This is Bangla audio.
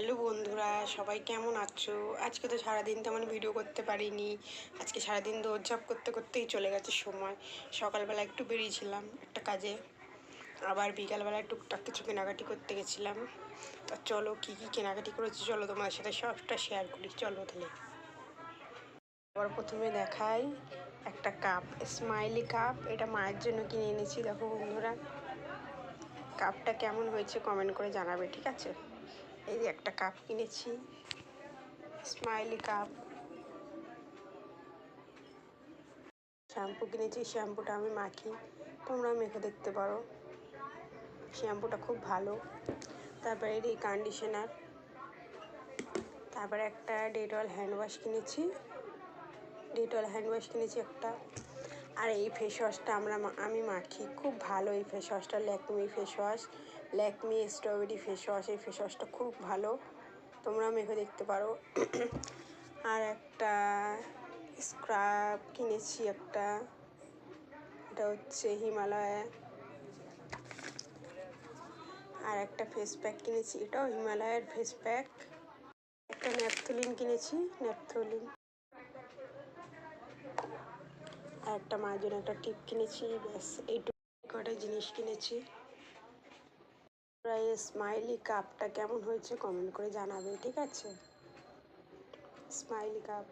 হ্যালো বন্ধুরা, সবাই কেমন আছো? আজকে তো সারাদিন তেমন ভিডিও করতে পারিনি। আজকে সারাদিন দৌড়ঝাঁপ করতে করতেই চলে গেছে সময়। সকালবেলা একটু বেরিয়েছিলাম একটা কাজে, আবার বিকালবেলায় টুকটাক কিছু কেনাকাটি করতে গেছিলাম। তা চলো কী কী কেনাকাটি করেছি চলো তোমাদের সাথে সবটা শেয়ার করি, চলো তাহলে। আবার প্রথমে দেখাই একটা কাপ, স্মাইলি কাপ। এটা মায়ের জন্য কিনে এনেছি। দেখো বন্ধুরা, কাপটা কেমন হয়েছে কমেন্ট করে জানাবে, ঠিক আছে? এই যে একটা কাপ কিনেছি, স্মাইলি কাপ। শ্যাম্পু কিনেছি, শ্যাম্পুটা আমি মাখি, তোমরাও মেখে দেখতে পারো, শ্যাম্পুটা খুব ভালো। তারপরে এই কন্ডিশনার, তারপরে একটা ডেটল হ্যান্ড ওয়াশ কিনেছি, একটা। আর এই ফেস ওয়াশটা আমি মাখি, খুব ভালো এই ফেস ওয়াশটা, Lakme face wash, Lakme strawberry face wash. এই ফেস ওয়াশটা খুব ভালো, তোমরাও মেখে দেখতে পারো। আর একটা স্ক্রাব কিনেছি একটা, এটা হচ্ছে হিমালয়া। আর একটা ফেস প্যাক কিনেছি, এটাও হিমালয়ের ফেস প্যাক। একটা ন্যাপথলিন কিনেছি, ন্যাপথলিন। আর একটা মায়ের জন্য একটা টিপ কিনেছি, ব্যাস এইটুকু কটা জিনিস কিনেছি। এই স্মাইলি কাপটা কেমন হয়েছে কমেন্ট করে জানাবে, ঠিক আছে? Smiley cup.